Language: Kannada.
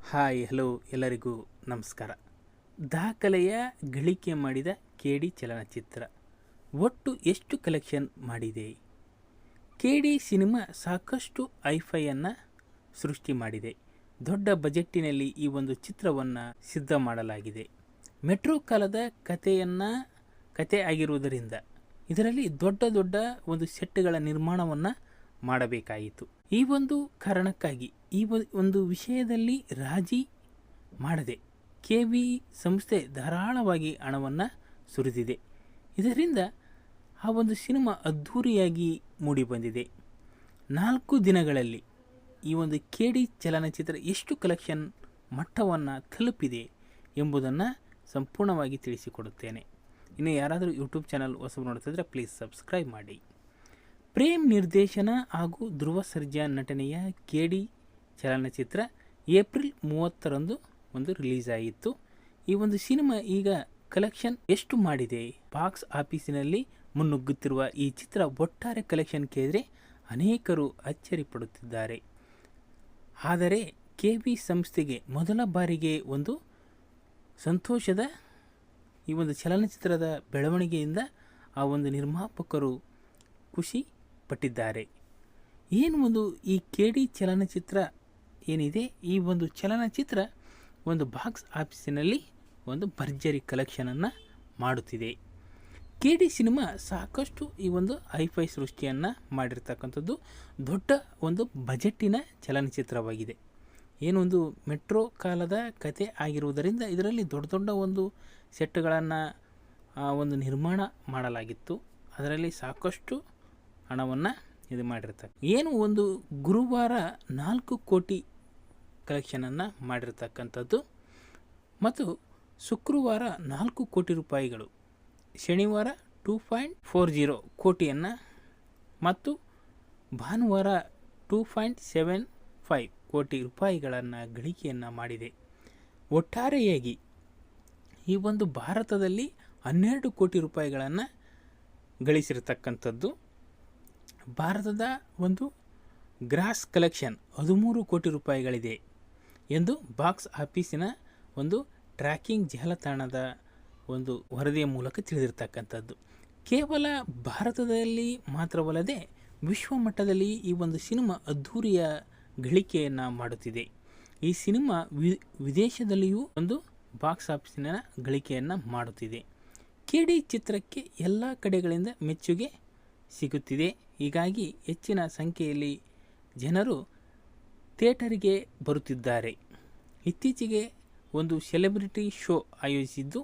ಹಾಯ್ ಹಲೋ ಎಲ್ಲರಿಗೂ ನಮಸ್ಕಾರ. ದಾಖಲೆಯ ಗಳಿಕೆ ಮಾಡಿದ ಕೆಡಿ ಚಲನಚಿತ್ರ ಒಟ್ಟು ಎಷ್ಟು ಕಲೆಕ್ಷನ್ ಮಾಡಿದೆ? ಕೆಡಿ ಸಿನಿಮಾ ಸಾಕಷ್ಟು ಐಫೈಯನ್ನು ಸೃಷ್ಟಿ ಮಾಡಿದೆ. ದೊಡ್ಡ ಬಜೆಟ್ಟಿನಲ್ಲಿ ಈ ಒಂದು ಚಿತ್ರವನ್ನು ಸಿದ್ಧ ಮಾಡಲಾಗಿದೆ. ಮೆಟ್ರೋ ಕಾಲದ ಕತೆ ಆಗಿರುವುದರಿಂದ ಇದರಲ್ಲಿ ದೊಡ್ಡ ಒಂದು ಸೆಟ್ಗಳ ನಿರ್ಮಾಣವನ್ನು ಮಾಡಬೇಕಾಯಿತು. ಈ ಒಂದು ಕಾರಣಕ್ಕಾಗಿ ಈ ಒಂದು ವಿಷಯದಲ್ಲಿ ರಾಜಿ ಮಾಡದೆ ಕೆವಿ ಸಂಸ್ಥೆ ಧಾರಾಳವಾಗಿ ಹಣವನ್ನು ಸುರಿದಿದೆ. ಇದರಿಂದ ಆ ಒಂದು ಸಿನಿಮಾ ಅದ್ಧೂರಿಯಾಗಿ ಮೂಡಿಬಂದಿದೆ. 4 ದಿನಗಳಲ್ಲಿ ಈ ಒಂದು ಕೆಡಿ ಚಲನಚಿತ್ರ ಎಷ್ಟು ಕಲೆಕ್ಷನ್ ಮಟ್ಟವನ್ನು ತಲುಪಿದೆ ಎಂಬುದನ್ನು ಸಂಪೂರ್ಣವಾಗಿ ತಿಳಿಸಿಕೊಡುತ್ತೇನೆ. ಇನ್ನು ಯಾರಾದರೂ ಯೂಟ್ಯೂಬ್ ಚಾನಲ್ ಹೊಸಬರು ನೋಡ್ತಿದ್ರೆ ಪ್ಲೀಸ್ ಸಬ್ಸ್ಕ್ರೈಬ್ ಮಾಡಿ. ಪ್ರೇಮ್ ನಿರ್ದೇಶನ ಹಾಗೂ ಧ್ರುವ ಸರ್ಜಾ ನಟನೆಯ ಕೆಡಿ ಚಲನಚಿತ್ರ ಏಪ್ರಿಲ್ 30ರಂದು ರಿಲೀಸ್ ಆಯಿತು. ಈ ಒಂದು ಸಿನಿಮಾ ಈಗ ಕಲೆಕ್ಷನ್ ಎಷ್ಟು ಮಾಡಿದೆ? ಬಾಕ್ಸ್ ಆಫೀಸಿನಲ್ಲಿ ಮುನ್ನುಗ್ಗುತ್ತಿರುವ ಈ ಚಿತ್ರ ಒಟ್ಟಾರೆ ಕಲೆಕ್ಷನ್ ಕೇಳಿದರೆ ಅನೇಕರು ಅಚ್ಚರಿ ಪಡುತ್ತಿದ್ದಾರೆ. ಆದರೆ ಕೆವಿ ಸಂಸ್ಥೆಗೆ ಮೊದಲ ಬಾರಿಗೆ ಒಂದು ಸಂತೋಷದ ಈ ಒಂದು ಚಲನಚಿತ್ರದ ಬೆಳವಣಿಗೆಯಿಂದ ಆ ಒಂದು ನಿರ್ಮಾಪಕರು ಖುಷಿ ಪಟ್ಟಿದ್ದಾರೆ. ಏನು ಒಂದು ಈ ಕೆಡಿ ಚಲನಚಿತ್ರ ಏನಿದೆ, ಈ ಒಂದು ಚಲನಚಿತ್ರ ಒಂದು ಬಾಕ್ಸ್ ಆಫೀಸಿನಲ್ಲಿ ಒಂದು ಭರ್ಜರಿ ಕಲೆಕ್ಷನನ್ನು ಮಾಡುತ್ತಿದೆ. ಕೆಡಿ ಸಿನಿಮಾ ಸಾಕಷ್ಟು ಈ ಒಂದು ಐಫೈ ಸೃಷ್ಟಿಯನ್ನು ಮಾಡಿರ್ತಕ್ಕಂಥದ್ದು ದೊಡ್ಡ ಒಂದು ಬಜೆಟ್ಟಿನ ಚಲನಚಿತ್ರವಾಗಿದೆ. ಏನೊಂದು ಮೆಟ್ರೋ ಕಾಲದ ಕತೆ ಆಗಿರುವುದರಿಂದ ಇದರಲ್ಲಿ ದೊಡ್ಡ ಒಂದು ಸೆಟ್ಗಳನ್ನು ಒಂದು ನಿರ್ಮಾಣ ಮಾಡಲಾಗಿತ್ತು. ಅದರಲ್ಲಿ ಸಾಕಷ್ಟು ಹಣವನ್ನು ಇದು ಮಾಡಿರ್ತಾರೆ. ಏನು ಒಂದು ಗುರುವಾರ 4 ಕೋಟಿ ಕಲೆಕ್ಷನನ್ನು ಮಾಡಿರ್ತಕ್ಕಂಥದ್ದು ಮತ್ತು ಶುಕ್ರವಾರ 4 ಕೋಟಿ ರೂಪಾಯಿಗಳು, ಶನಿವಾರ 2.40 ಕೋಟಿಯನ್ನು ಮತ್ತು ಭಾನುವಾರ 2.75 ಕೋಟಿ ರೂಪಾಯಿಗಳನ್ನು ಗಳಿಕೆಯನ್ನು ಮಾಡಿದೆ. ಒಟ್ಟಾರೆಯಾಗಿ ಈ ಒಂದು ಭಾರತದಲ್ಲಿ 12 ಕೋಟಿ ರೂಪಾಯಿಗಳನ್ನು ಗಳಿಸಿರ್ತಕ್ಕಂಥದ್ದು. ಭಾರತದ ಒಂದು ಗ್ರಾಸ್ ಕಲೆಕ್ಷನ್ 13 ಕೋಟಿ ರೂಪಾಯಿಗಳಿದೆ ಎಂದು ಬಾಕ್ಸ್ ಆಫೀಸಿನ ಒಂದು ಟ್ರ್ಯಾಕಿಂಗ್ ಜಾಲತಾಣದ ಒಂದು ವರದಿಯ ಮೂಲಕ ತಿಳಿದಿರ್ತಕ್ಕಂಥದ್ದು. ಕೇವಲ ಭಾರತದಲ್ಲಿ ಮಾತ್ರವಲ್ಲದೆ ವಿಶ್ವ ಮಟ್ಟದಲ್ಲಿ ಈ ಒಂದು ಸಿನಿಮಾ ಅದ್ಧೂರಿಯ ಗಳಿಕೆಯನ್ನು ಮಾಡುತ್ತಿದೆ. ಈ ಸಿನಿಮಾ ವಿದೇಶದಲ್ಲಿಯೂ ಒಂದು ಬಾಕ್ಸ್ ಆಫೀಸಿನ ಗಳಿಕೆಯನ್ನು ಮಾಡುತ್ತಿದೆ. ಕೆಡಿ ಚಿತ್ರಕ್ಕೆ ಎಲ್ಲ ಕಡೆಗಳಿಂದ ಮೆಚ್ಚುಗೆ ಸಿಗುತ್ತಿದೆ. ಹೀಗಾಗಿ ಹೆಚ್ಚಿನ ಸಂಖ್ಯೆಯಲ್ಲಿ ಜನರು ಥಿಯೇಟರಿಗೆ ಬರುತ್ತಿದ್ದಾರೆ. ಇತ್ತೀಚೆಗೆ ಒಂದು ಸೆಲೆಬ್ರಿಟಿ ಶೋ ಆಯೋಜನೆ